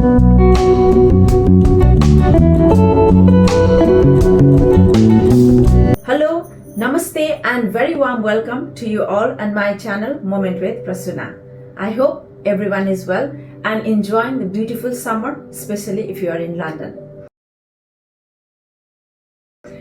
Hello, Namaste and very warm welcome to you all on my channel Moment with Prasanna. I hope everyone is well and enjoying the beautiful summer, especially if you are in London.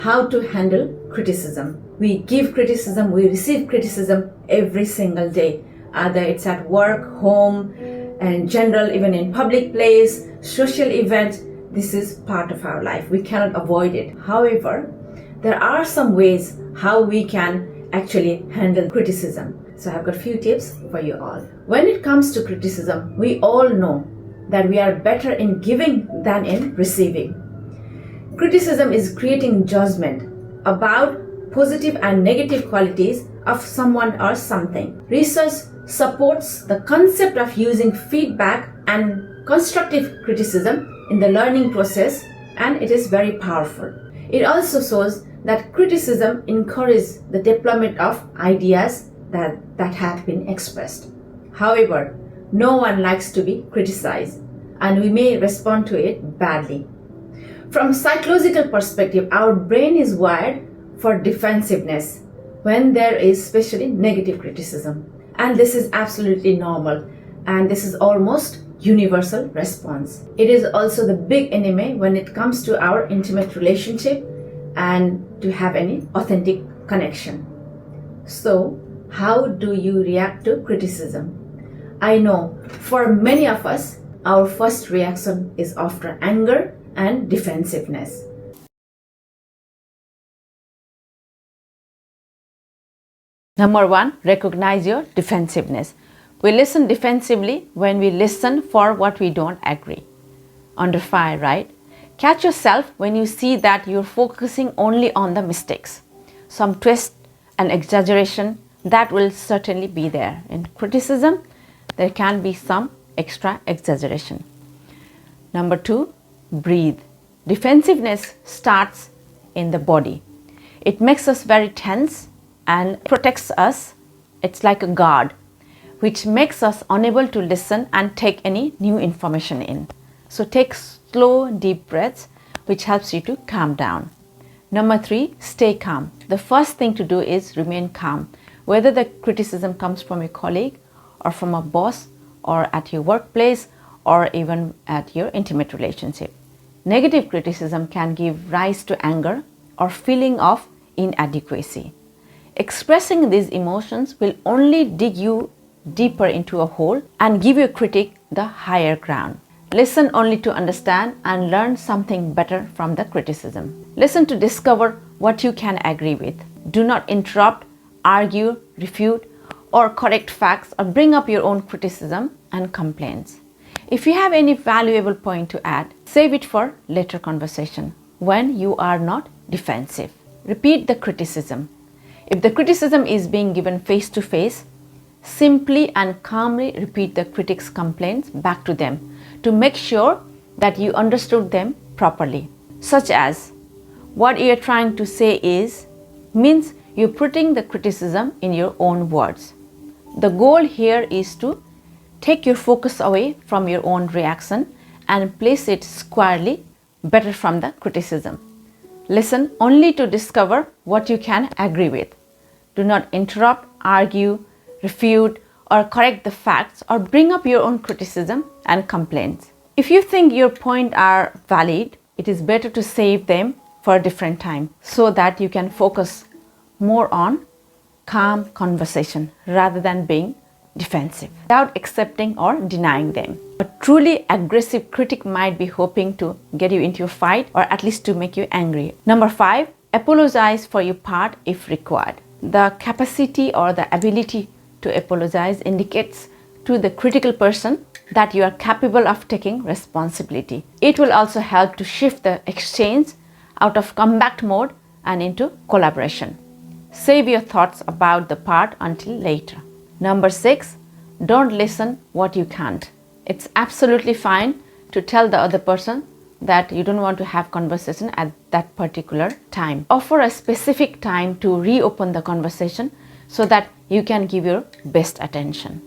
How to handle criticism. We give criticism, we receive criticism every single day, either it's at work, home, and general, even in public place, social event. This is part of our life. We cannot avoid it. However, there are some ways how we can actually handle criticism. So I've got a few tips for you all. When it comes to criticism, we all know that we are better in giving than in receiving. Criticism is creating judgment about positive and negative qualities of someone or something. Research supports the concept of using feedback and constructive criticism in the learning process, and it is very powerful. It also shows that criticism encourages the development of ideas that have been expressed. However, no one likes to be criticized, and we may respond to it badly. From psychological perspective, our brain is wired for defensiveness when there is especially negative criticism. And this is absolutely normal, and this is almost universal response. It is also the big enemy when it comes to our intimate relationship and to have any authentic connection. So, how do you react to criticism? I know for many of us, our first reaction is often anger and defensiveness. Number one, recognize your defensiveness. We listen defensively when we listen for what we don't agree. Under fire, right? Catch yourself when you see that you're focusing only on the mistakes. Some twist and exaggeration, that will certainly be there. In criticism, there can be some extra exaggeration. Number two, breathe. Defensiveness starts in the body. It makes us very tense and protects us. It's like a guard, which makes us unable to listen and take any new information in. So take slow, deep breaths, which helps you to calm down. Number three, stay calm. The first thing to do is remain calm. Whether the criticism comes from a colleague or from a boss or at your workplace or even at your intimate relationship. Negative criticism can give rise to anger or feeling of inadequacy. Expressing these emotions will only dig you deeper into a hole and give your critic the higher ground. Listen only to understand and learn something better from the criticism. Listen to discover what you can agree with. Do not interrupt, argue, refute, or correct facts or bring up your own criticism and complaints. If you have any valuable point to add, save it for later conversation when you are not defensive. Repeat the criticism. If the criticism is being given face to face, simply and calmly repeat the critic's complaints back to them to make sure that you understood them properly. Such as, what you're trying to say means you're putting the criticism in your own words. The goal here is to take your focus away from your own reaction and place it squarely better from the criticism. Listen only to discover what you can agree with. Do not interrupt, argue, refute, or correct the facts or bring up your own criticism and complaints. If you think your points are valid, it is better to save them for a different time so that you can focus more on calm conversation rather than being defensive without accepting or denying them. A truly aggressive critic might be hoping to get you into a fight or at least to make you angry. Number 5, apologize for your part if required. The capacity or the ability to apologize indicates to the critical person that you are capable of taking responsibility. It will also help to shift the exchange out of combat mode and into collaboration. Save your thoughts about the part until later. Number 6, don't listen what you can't. It's absolutely fine to tell the other person that you don't want to have conversation at that particular time. Offer a specific time to reopen the conversation so that you can give your best attention.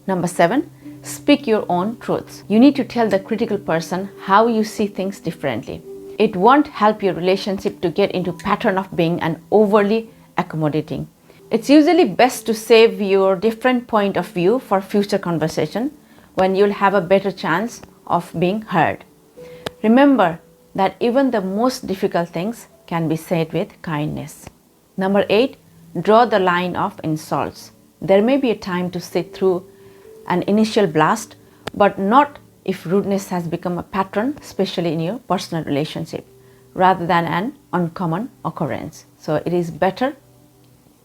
Number 7, Speak your own truths. You need to tell the critical person how you see things differently. It won't help your relationship to get into pattern of being an overly accommodating. It's usually best to save your different point of view for future conversation when you'll have a better chance of being heard. Remember that even the most difficult things can be said with kindness. Number 8, draw the line of insults. There may be a time to sit through an initial blast, but not if rudeness has become a pattern, especially in your personal relationship, rather than an uncommon occurrence. So it is better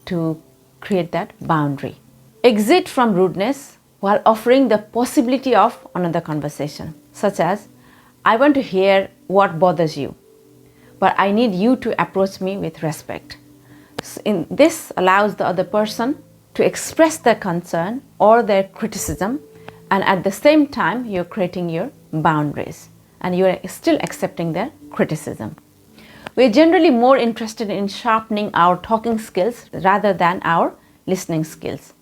to create that boundary. Exit from rudeness while offering the possibility of another conversation, such as, I want to hear what bothers you, but I need you to approach me with respect. This allows the other person to express their concern or their criticism, and at the same time you're creating your boundaries and you're still accepting their criticism. We're generally more interested in sharpening our talking skills rather than our listening skills.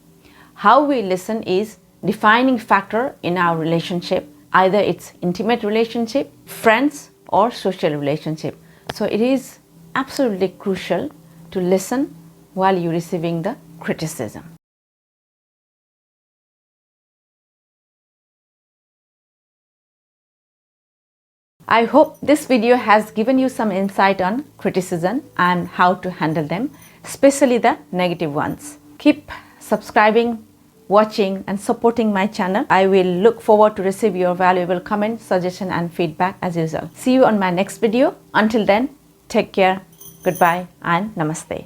How we listen is defining factor in our relationship, either it's intimate relationship, friends, or social relationship. So it is absolutely crucial to listen while you're receiving the criticism. I hope this video has given you some insight on criticism and how to handle them, especially the negative ones. Keep subscribing, watching and supporting my channel. I will look forward to receive your valuable comments, suggestion and feedback as usual. See you on my next video. Until then, take care, goodbye and namaste.